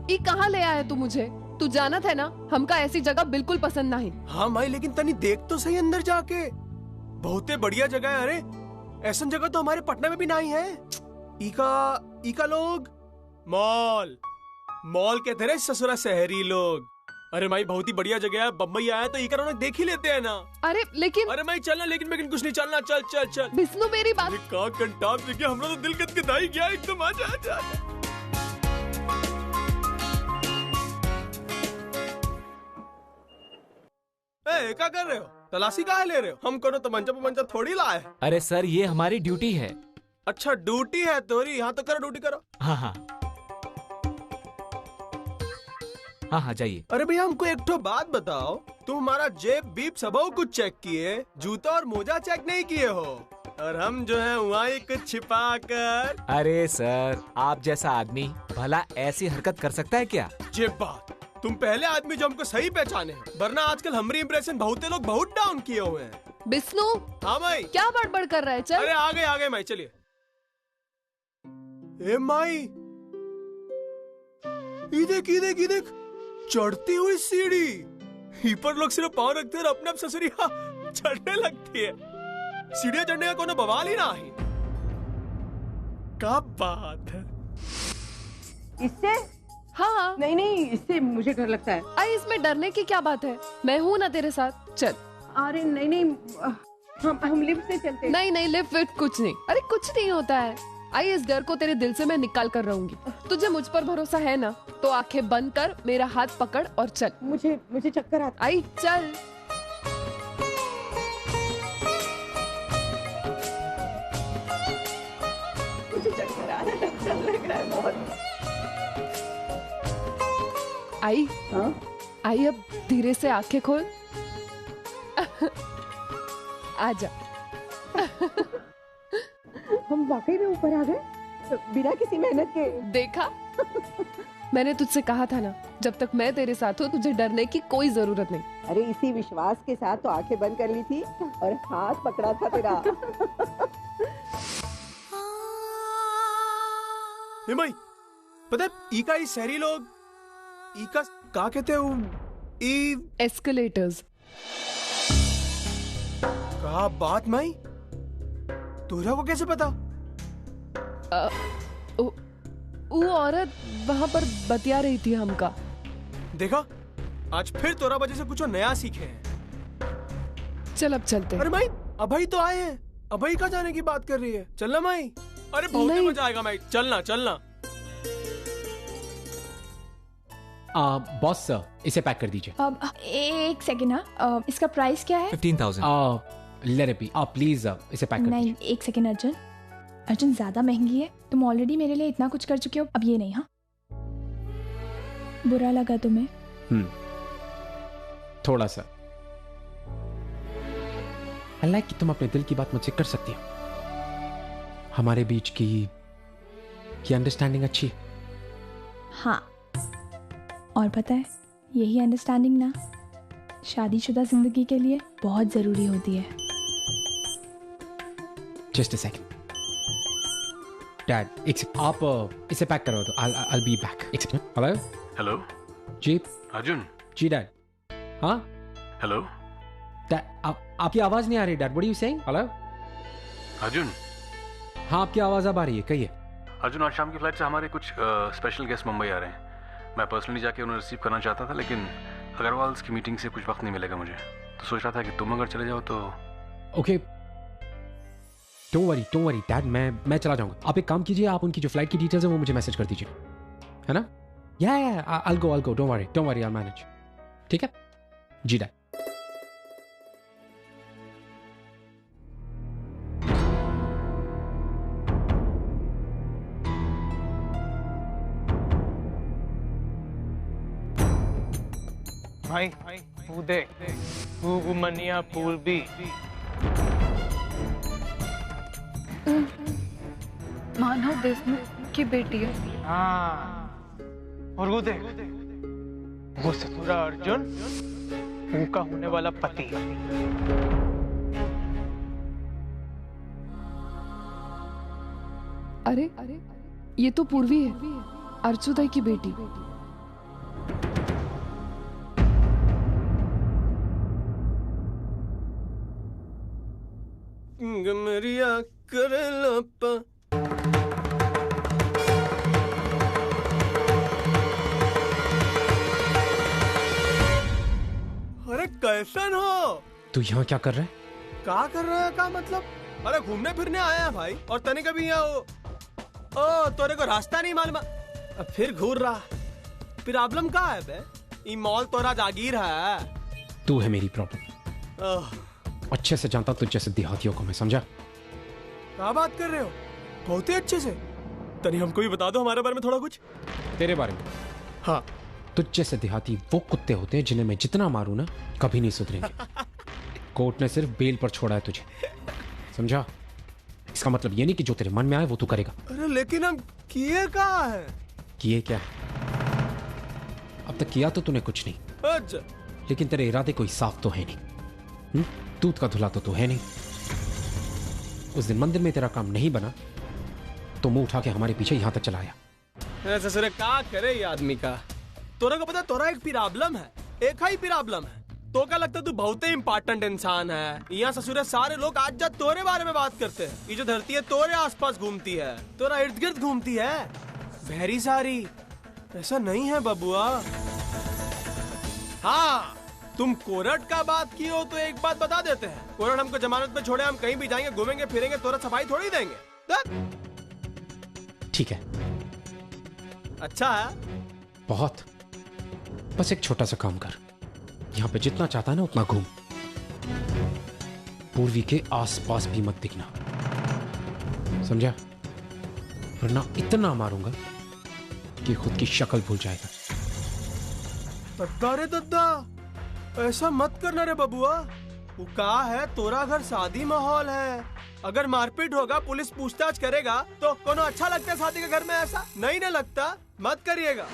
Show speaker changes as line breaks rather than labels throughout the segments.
ई कहाँ ले आया तू मुझे? तू जानत है ना हमका ऐसी जगह बिल्कुल पसंद नहीं।
हाँ माई, लेकिन तनी देख तो सही अंदर जाके, बहुते बढ़िया जगह है। अरे ऐसा जगह तो हमारे पटना में भी नहीं है। इका लोग मॉल कहते रहे ससुरा शहरी लोग। अरे माई बहुत ही बढ़िया जगह है, बम्बई आया तो इका लोग देख ही लेते हैं ना।
अरे लेकिन
अरे माई चलना, लेकिन कुछ नहीं, चलना, चल चल चल।
विष्णु मेरी बात।
का कंटाप देखिए, हमरा तो दिल गदगदाई गया एकदम। आजा आजा आजा। क्या कर रहे हो? तलाशी काहे ले रहे हो? हम कोनो तमंचा थोड़ी लाए।
अरे सर ये हमारी ड्यूटी है।
अच्छा ड्यूटी है तोरी? हाँ तो करो, ड्यूटी करो।
हाँ हाँ हाँ हाँ जाइए।
अरे भैया हमको एक ठो बात बताओ, तुम हमारा जेब बीप सबो कुछ चेक किए, जूता और मोजा चेक नहीं किए हो, और हम जो है वहीं कुछ छिपा कर।
अरे सर आप जैसा आदमी भला ऐसी हरकत कर सकता है क्या?
ये बात तुम पहले आदमी जो हमको सही पहचाने हैं, वरना आजकल हमारी इंप्रेशन बहुते लोग बहुत डाउन किए हुए हैं।
विष्णु
हाँ माई।
क्या बड़बड़ कर रहा है? चल।
अरे आ गए माई, चलिए। ए माई ये देख चढ़ती हुई सीढ़ी। पर लोग सिर्फ पाँव रखते हैं और अपने आप ससुरिया चढ़ने लगती है। सीढ़ियां चढ़ने का कोनो बवाल ही ना है। क्या बात है?
इससे?
हाँ
नहीं इससे मुझे डर लगता है।
आई इसमें डरने की क्या बात है? मैं हूँ ना तेरे साथ, चल।
अरे नहीं हम लिफ्ट से चलते।
नहीं लिफ्ट कुछ नहीं। अरे कुछ नहीं होता है। आई इस डर को तेरे दिल से मैं निकाल कर रहूंगी। तुझे मुझ पर भरोसा है ना, तो आंखें बंद कर, मेरा हाथ पकड़ और चल।
मुझे चक्कर आता।
आई चल।
मुझे चक्कर आ रहा है, डर लग रहा है बहुत।
आई
हाँ?
आई अब धीरे से आंखें खोल। आजा।
हम वाकई में ऊपर आ गए बिना किसी मेहनत के।
देखा मैंने तुझसे कहा था ना, जब तक मैं तेरे साथ हूँ तुझे डरने की कोई जरूरत नहीं।
अरे इसी विश्वास के साथ तो आंखें बंद कर ली थी और हाथ पकड़ा था तेरा।
भाई पता है इका ही शहरी लोग इका क्या कहते हैं?
एस्केलेटर्स।
क्या बात माई, तुझे को कैसे पता?
वो औरत वहाँ पर बतिया रही थी हमका।
देखा आज फिर तोरा वजह से कुछ नया सीखे हैं।
चल अब चलते।
अरे माई अभई तो आए हैं, अभई का जाने की बात कर रही है। चलना माई। अरे बहुत मजा आएगा माई, चलना।
बॉस सर इसे पैक कर दीजिए।
एक सेकेंड ना, इसका प्राइस क्या है?
15,000।
Let it be. प्लीज इसे पैक कर दीजिए।
नहीं एक सेकेंड अर्जुन ज्यादा महंगी है। तुम ऑलरेडी मेरे लिए इतना कुछ कर चुके हो, अब ये नहीं। हाँ बुरा लगा तुम्हें?
थोड़ा सा। आई लाइक कि तुम अपने दिल की बात मुझसे कर सकती हो। हमारे बीच की अंडरस्टैंडिंग अच्छी है।
हाँ और पता है यही अंडरस्टैंडिंग ना शादीशुदा जिंदगी के लिए बहुत जरूरी होती है।
जस्ट अ सेकंड डैड, एक सेकंड। आप इसे पैक करवा दो। I'll be back। एक सेकंड।
हेलो
जी
अर्जुन।
जी डैड। हाँ
हेलो
डैड, आपकी आवाज नहीं आ रही dad. What are you saying? Hello
Arjun.
हाँ आपकी आवाज अब आ रही है, कहिए।
अर्जुन आज शाम की फ्लाइट से हमारे कुछ स्पेशल गेस्ट मुंबई आ रहे हैं। मैं पर्सनली जाके उन्हें रिसीव करना चाहता था, लेकिन अग्रवाल की मीटिंग से कुछ वक्त नहीं मिलेगा मुझे, तो सोच रहा था कि तुम अगर चले जाओ तो।
ओके डोंट वरी डैड, मैं चला जाऊंगा। आप एक काम कीजिए, आप उनकी जो फ्लाइट की डिटेल्स है वो मुझे मैसेज कर दीजिए, है ना? या I'll go don't worry I'll manage. ठीक है जी डैड।
भाई तू देख, गुगुमनिया पूल भी।
मानव देशमुख की बेटी है।
हाँ और वो देख, वो ससुरा अर्जुन, उनका होने वाला पति।
अरे ये तो पूर्वी है, अर्जुदय की बेटी।
संग मेरिया कर लपा। अरे कैसन हो?
तू यहाँ क्या कर रहा है?
क्या कर रहा है का मतलब? अरे घूमने फिरने आया है भाई, और तने कभी यहाँ हो? ओ तोरे को रास्ता नहीं मालूम? अब फिर घूर रहा। प्रॉब्लम क्या है बे? ये मॉल तोरा जागीर है।
तू है मेरी प्रॉब्लम। अच्छे से जानता तुझ जैसे देहातियों को मैं, समझा?
क्या बात कर रहे हो? बहुत ही अच्छे से। तनी हमको भी बता दो हमारे बारे में थोड़ा कुछ।
तेरे बारे में?
हाँ।
तुझ जैसे देहाती वो कुत्ते होते हैं जिन्हें मैं जितना मारूं ना कभी नहीं सुधरेंगे। कोर्ट ने सिर्फ बेल पर छोड़ा है तुझे, समझा? इसका मतलब ये नहीं कि जो तेरे मन में आए वो तू करेगा।
अरे लेकिन हम किए कहाँ है?
किए क्या? अब तक किया तो तूने कुछ नहीं।
अच्छा।
लेकिन तेरे इरादे कोई साफ तो है नहीं। दूध का धुला तो है नहीं। उस दिन मंदिर में तेरा काम नहीं बना तो मुंह उठा के हमारे पीछे यहां तक चला आया।
ऐसा सर क्या करे ये आदमी का? तोरा को पता तोरा एक प्रॉब्लम है, एक ही प्रॉब्लम है। तो क्या लगता है तू बहुत ही इम्पोर्टेंट इंसान है। यहाँ ससुरे सारे लोग आज जा तोरे बारे में बात करते हैं। ये जो धरती है तोरे आसपास घूमती है, तोरा इर्द गिर्द घूमती है। वेरी सारी। ऐसा नहीं है बबुआ। हाँ, तुम कोर्ट का बात की हो तो एक बात बता देते हैं। कोर्ट हमको जमानत पे छोड़े, हम कहीं भी जाएंगे, घूमेंगे फिरेंगे, तोरा सफाई थोड़ी देंगे।
ठीक है।
अच्छा है?
बहुत। बस एक छोटा सा काम कर, यहाँ पे जितना चाहता है ना उतना घूम। पूर्वी के आसपास भी मत दिखना, समझा? वरना इतना मारूंगा कि खुद की शक्ल भूल जाएगा।
दद्दा रे दद्दा, ऐसा मत करना रे बबुआ। वो कहा है तोरा घर शादी माहौल है। अगर मारपीट होगा, पुलिस पूछताछ करेगा तो कोनो अच्छा लगता है शादी के घर में? ऐसा नहीं ना लगता। मत करिएगा।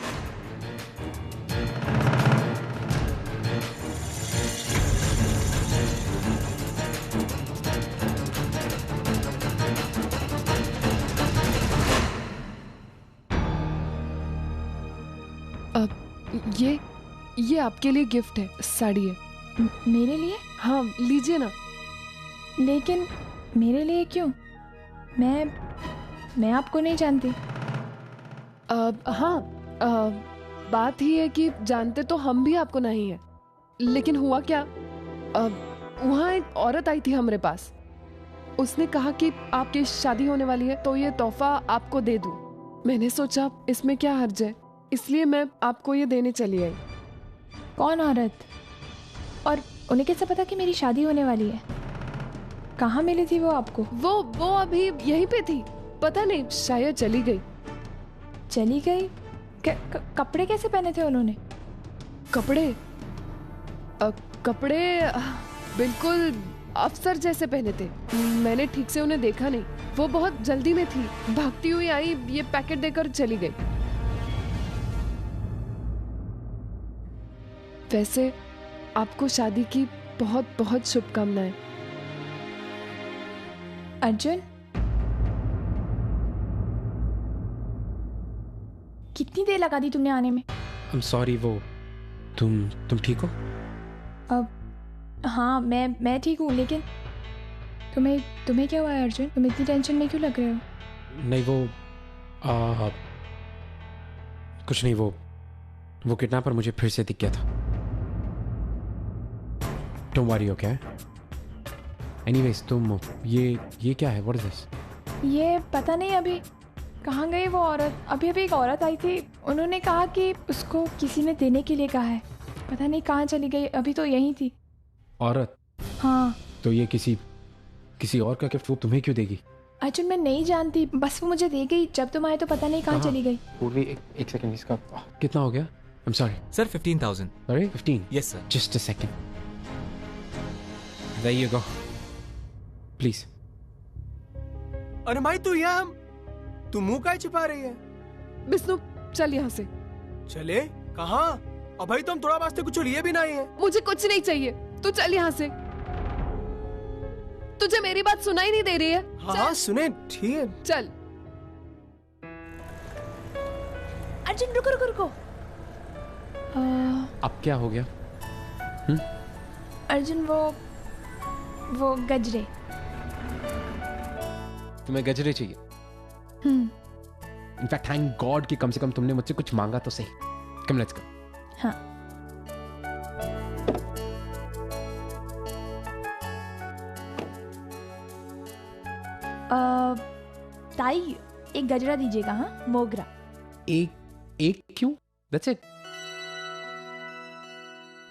ये आपके लिए गिफ्ट है, साड़ी है।
मेरे लिए?
हाँ, लीजिए ना।
लेकिन मेरे लिए क्यों? मैं आपको नहीं जानती।
हाँ, बात ही है कि जानते तो हम भी आपको नहीं है। लेकिन हुआ क्या, वहाँ एक औरत आई थी हमारे पास। उसने कहा कि आपकी शादी होने वाली है तो ये तोहफा आपको दे दूं। मैंने सोचा इसमें क्या हर्ज है, इसलिए मैं आपको ये देने चली आई।
कौन औरत? और उन्हें कैसे पता कि मेरी शादी होने वाली है? कहाँ मिली थी वो आपको?
वो अभी यहीं पे थी। पता नहीं, शायद चली गई।
चली गई? कपड़े कैसे पहने थे उन्होंने?
कपड़े बिल्कुल अफसर जैसे पहने थे। मैंने ठीक से उन्हें देखा नहीं। वो बहुत जल्दी में थी, भागती हुई आई, ये पैकेट देकर चली गई। वैसे आपको शादी की बहुत बहुत शुभकामनाएं।
अर्जुन, कितनी देर लगा दी तुमने आने में?
I'm sorry, वो तुम ठीक हो?
अब हाँ, मैं ठीक हूँ, लेकिन तुम्हें क्या हुआ है अर्जुन? तुम इतनी टेंशन में क्यों लग रहे हो?
नहीं, वो कुछ नहीं। वो किडनैपर मुझे फिर से दिख गया था। Don't worry, okay? Anyways, तुम ये क्या है? What is this?
ये पता नहीं अभी कहाँ गई वो औरत। अभी एक औरत आई थी, उन्होंने कहा कि उसको किसी ने देने के लिए कहा है। पता नहीं कहाँ चली गई, अभी तो यहीं थी।
औरत?
हाँ।
तो ये किसी और का गिफ्ट वो तुम्हें क्यों देगी?
अर्जुन, मैं नहीं जानती, बस वो मुझे दे गई। जब तुम आए तो पता नहीं कहाँ चली गई।
पूर्वी, एक सेकंड, इसका कितना हो गया? I'm sorry.
Sir 15,000.
Sorry? 15?
Yes sir.
Just a second. There you go. Please.
अरे भाई तू यहाँ, तू मुंह काहे छिपा रही है?
विष्णु, चल यहाँ से।
चले? कहाँ? अब भाई तुम थोड़ा वास्ते कुछ लिए भी नहीं है।
मुझे कुछ नहीं चाहिए, तू चल यहाँ से। तुझे मेरी बात सुनाई नहीं दे रही है?
हाँ सुने, ठीक है।
चल।
अर्जुन रुको।
अब क्या हो गया?
अर्जुन, वो गजरे
तुम्हें गजरे चाहिए। इनफैक्ट थैंक गॉड कि कम से कम तुमने मुझसे कुछ मांगा तो सही। Come let's go.
हाँ। ताई एक गजरा दीजिएगा। हाँ, मोगरा।
एक क्यों? That's it.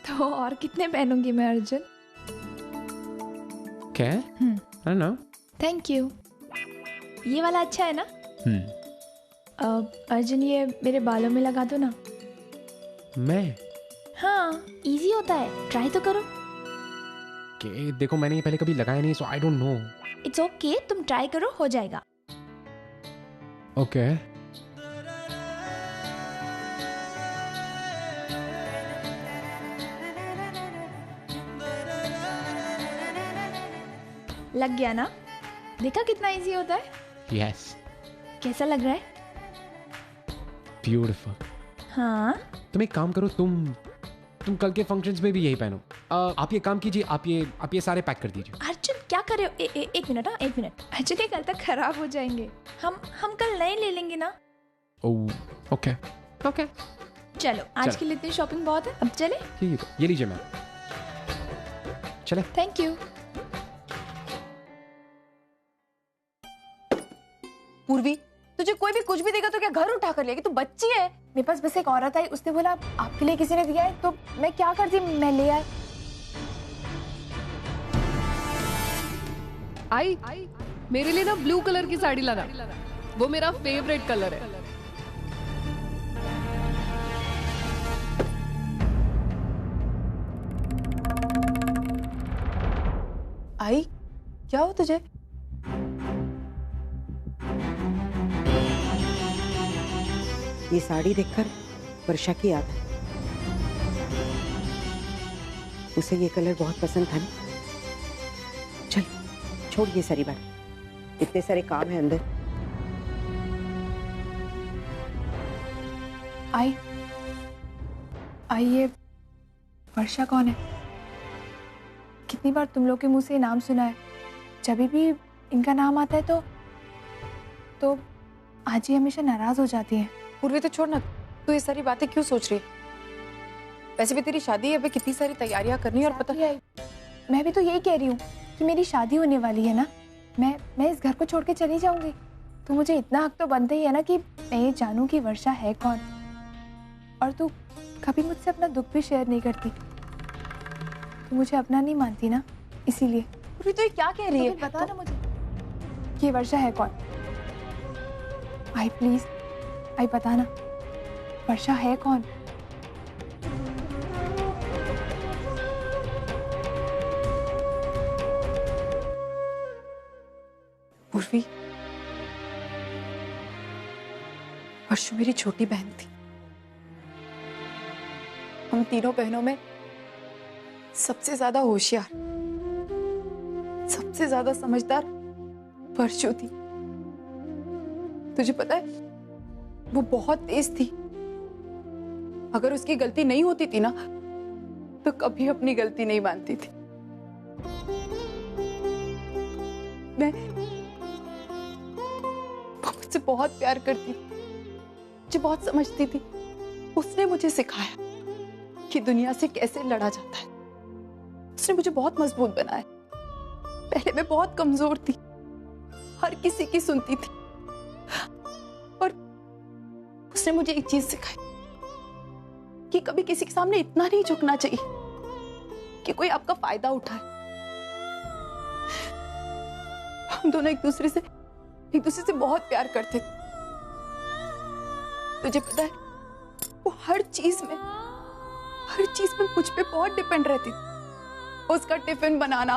तो और कितने पहनूंगी मैं अर्जुन?
क्या? आई डोंट नो।
Thank you. ये वाला अच्छा है ना? अर्जुन ये मेरे बालों में लगा दो ना।
मैं?
हाँ, इजी होता है, ट्राई तो करो।
कि देखो मैंने ये पहले कभी लगाया नहीं, so I don't know.
It's okay, तुम ट्राई करो, हो जाएगा।
ओके।
लग गया ना? देखा कितना इजी होता है?
यस।
कैसा लग रहा है?
ब्यूटीफुल।
हाँ।
तुम एक काम करो, तुम कल के फंक्शंस में भी यही पहनो। आप ये काम कीजिए, आप ये सारे पैक कर दीजिए।
अर्जुन क्या कर रहे हो? एक मिनट। हाँ, एक मिनट। अर्जुन ये कल तक खराब हो जाएंगे। हम कल नए ले लेंगे ना।
Oh okay okay.
चलो आज के लिए इतनी शॉपिंग बहुत है, अब चले।
ये लीजिए मैम, चले।
Thank you.
पूर्वी, तुझे कोई भी कुछ भी देगा तो क्या घर उठा कर लेगी? तू बच्ची है।
मेरे पास बस एक औरत आई, उसने बोला आपके लिए किसी ने दिया है, तो मैं क्या करती, मैं ले
आई मेरे लिए ना ब्लू कलर की साड़ी लाना, वो मेरा फेवरेट कलर है।
आई, क्या हो तुझे?
ये साड़ी देखकर वर्षा की याद है। उसे ये कलर बहुत पसंद था ना। चल छोड़ ये सारी बात, इतने सारे काम है अंदर।
आई ये वर्षा कौन है? कितनी बार तुम लोग के मुंह से ये नाम सुना है, जब भी इनका नाम आता है तो आज ही हमेशा नाराज हो जाती है।
पूर्वी तो छोड़ ना, तू ये सारी बातें क्यों सोच रही है? वैसे भी तेरी शादी है, अभी कितनी सारी तैयारियां करनी है। और पता है,
मैं भी तो यही कह रही हूँ कि मेरी शादी होने वाली है ना, मैं इस घर को छोड़ के चली जाऊंगी, तो मुझे इतना हक तो बनता ही है ना कि मैं ये जानूं कि वर्षा है कौन। और तू कभी मुझसे अपना दुख भी शेयर नहीं करती, तू मुझे अपना नहीं मानती ना, इसीलिए।
पूर्वी तो ये क्या कह रही है?
बता ना मुझे कि वर्षा है कौन। आई प्लीज, आई बता ना, वर्षा है कौन?
पूर्वी, वर्षा मेरी छोटी बहन थी। हम तीनों बहनों में सबसे ज्यादा होशियार, सबसे ज्यादा समझदार वर्षा थी। तुझे पता है, वो बहुत तेज थी। अगर उसकी गलती नहीं होती थी ना, तो कभी अपनी गलती नहीं मानती थी। वो मुझसे बहुत प्यार करती थी, मुझे बहुत समझती थी। उसने मुझे सिखाया कि दुनिया से कैसे लड़ा जाता है। उसने मुझे बहुत मजबूत बनाया। पहले मैं बहुत कमजोर थी, हर किसी की सुनती थी, और उसने मुझे एक चीज सिखाई कि कभी किसी के सामने इतना नहीं झुकना चाहिए कि कोई आपका फायदा उठाए। हम दोनों एक दूसरे से बहुत प्यार करते थे। तुझे पता है, वो हर चीज में मुझ पे बहुत डिपेंड रहती थी। उसका टिफिन बनाना,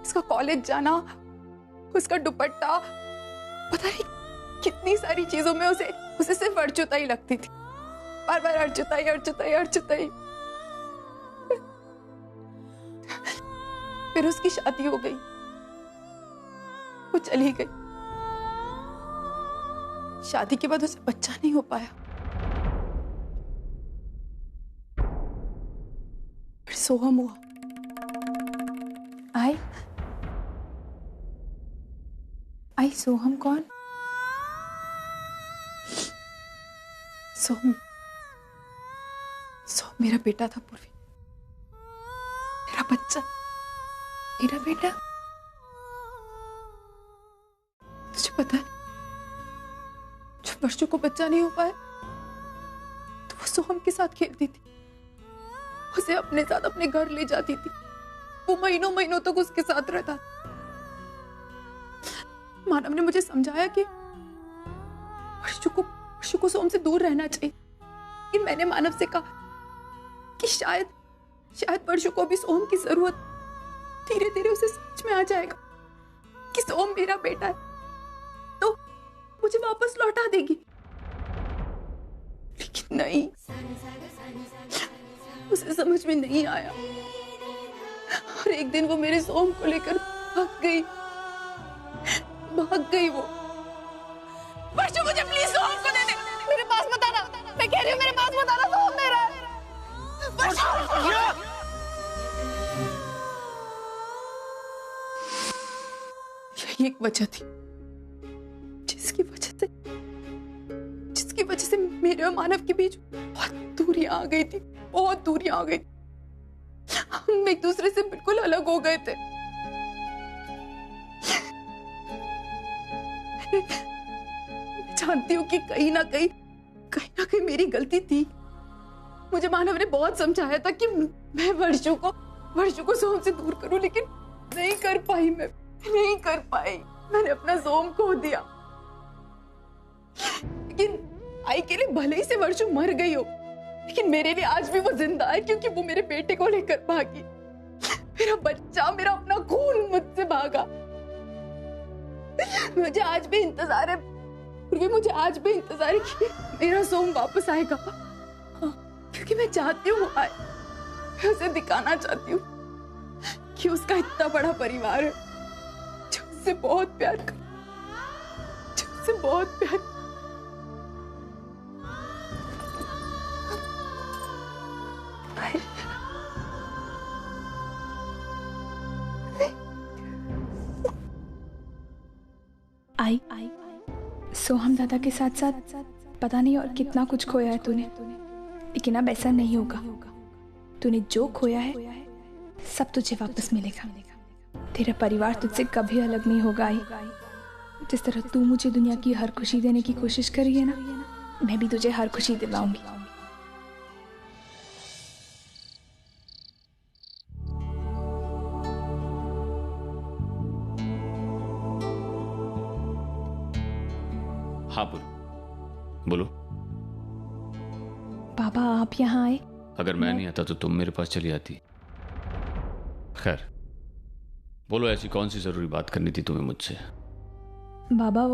उसका कॉलेज जाना, उसका दुपट्टा, पता नहीं कितनी सारी चीजों में उसे सिर्फ अर्जुता ही लगती थी। बार बार अर्जुता ही। फिर उसकी शादी हो गई, वो चली गई। शादी के बाद उसे बच्चा नहीं हो पाया। फिर सोहम हुआ।
आई सोहम कौन?
सोहम मेरा बेटा था पूर्वी, मेरा बच्चा।
मेरा बेटा?
तुझे पता है, जब वर्षों को बच्चा नहीं हो पाया तो वो सोहम के साथ खेलती थी, उसे अपने साथ अपने घर ले जाती थी। वो महीनों महीनों तक उसके साथ रहता। मानव ने मुझे समझाया कि वर्षों को सोहम से दूर रहना चाहिए, कि मैंने मानव से कहा कि शायद वर्षों को भी सोहम की जरूरत, धीरे धीरे उसे समझ में आ जाएगा कि सोहम मेरा बेटा है तो मुझे वापस लौटा देगी। लेकिन नहीं, उसे समझ में नहीं आया और एक दिन वो मेरे सोहम को लेकर भाग गई वो। वर्षों, मुझे प्लीज सोहम को दे दे, मेरे पास मत आना। मैं कह रही हूँ मेरे पास मत आना, सोहम मेरा है। यही एक वजह थी जिसकी वजह से मेरे और मानव के बीच बहुत दूरियां आ गई थी। हम एक दूसरे से बिल्कुल अलग हो गए थे। मैं जानती हूँ कि कहीं ना कहीं मेरी गलती थी। मुझे मानव ने बहुत समझाया था कि मैं वर्षों को सोहम से दूर करूं, लेकिन नहीं कर पाई। मैंने अपना सोहम खो दिया। लेकिन आई के लिए भले ही से वर्षों मर गई हो, लेकिन मेरे लिए आज भी वो जिंदा है, क्योंकि वो मेरे बेटे को लेकर भागी। मेरा बच्चा, मेरा अपना खून मुझसे भागा। मुझे आज भी इंतजार है कि मेरा सोहम वापस आएगा, क्योंकि मैं चाहती हूँ आए। मैं उसे दिखाना चाहती हूँ कि उसका इतना बड़ा परिवार है जो उससे बहुत प्यार कर,
आई सोहम दादा के साथ साथ पता नहीं और कितना कुछ खोया है तूने, लेकिन अब ऐसा नहीं होगा। तूने जो खोया है सब तुझे वापस मिलेगा। तेरा परिवार तुझसे कभी अलग नहीं होगा आई। जिस तरह तू मुझे दुनिया की हर खुशी देने की कोशिश कर रही है ना, मैं भी तुझे हर खुशी दिलाऊंगी।
हाँ बोलो।
बाबा आप यहाँ आए?
अगर मैं नहीं आता तो तुम मेरे पास चली आती। खैर बोलो, ऐसी कौन सी जरूरी बात करनी थी तुम्हें मुझसे?
बाबा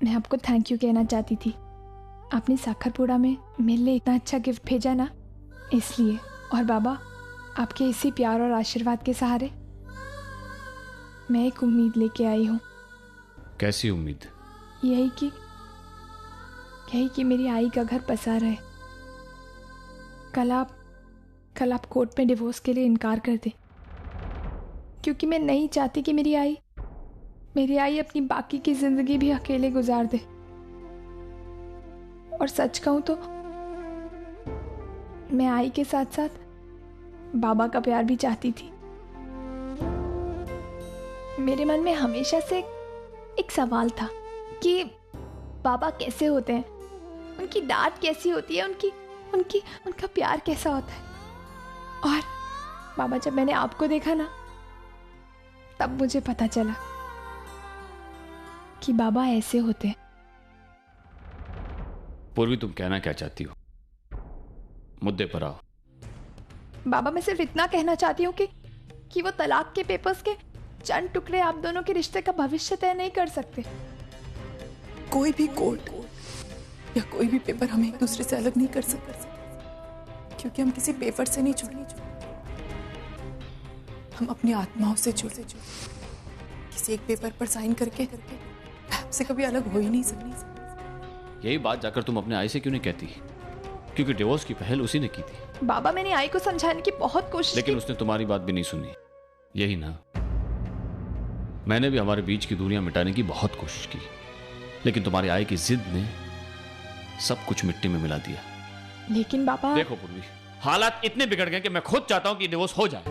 मैं आपको थैंक यू कहना चाहती थी। आपने साखरपुड़ा में मेरे लिए इतना अच्छा गिफ्ट भेजा ना, इसलिए। और बाबा आपके इसी प्यार और आशीर्वाद के सहारे मैं एक उम्मीद लेके आई हूँ।
कैसी उम्मीद?
यही कि मेरी आई का घर बसा रहे। कल आप कोर्ट में डिवोर्स के लिए इनकार कर दें, क्योंकि मैं नहीं चाहती कि मेरी आई अपनी बाकी की जिंदगी भी अकेले गुजार दे। और सच कहूं तो मैं आई के साथ साथ बाबा का प्यार भी चाहती थी। मेरे मन में हमेशा से एक सवाल था कि बाबा कैसे होते हैं, उनकी डांट कैसी होती है, उनका प्यार कैसा होता है। और बाबा जब मैंने आपको देखा ना, तब मुझे पता चला कि बाबा ऐसे होते हैं।
पूर्वी तुम कहना क्या चाहती हो? मुद्दे पर आओ।
बाबा मैं सिर्फ इतना कहना चाहती हूँ कि वो तलाक के पेपर्स के चंद टुकड़े आप दोनों के रिश्ते का भविष्य तय नहीं कर सकते।
कोई भी कोर्ट या कोई भी पेपर हमें एक दूसरे से अलग नहीं कर सकते, क्योंकि हम किसी पेपर से नहीं जुड़े, हम अपनी आत्माओं से जुड़े। किसी एक पेपर पर साइन करके आपसे कभी अलग हो ही नहीं सकती।
यही बात जाकर तुम अपने आई से क्यों नहीं कहती? क्योंकि डिवोर्स की पहल उसी ने की थी।
बाबा मैंने आई को समझाने की बहुत कोशिश
लेकिन
की।
उसने तुम्हारी बात भी नहीं सुनी, यही ना? मैंने भी हमारे बीच की दूरियां मिटाने की बहुत कोशिश की, लेकिन तुम्हारी आय की जिद ने सब कुछ मिट्टी में मिला दिया।
लेकिन पापा।
देखो पूर्वी, हालात इतने बिगड़ गए कि मैं खुद चाहता हूं कि डिवोर्स हो जाए,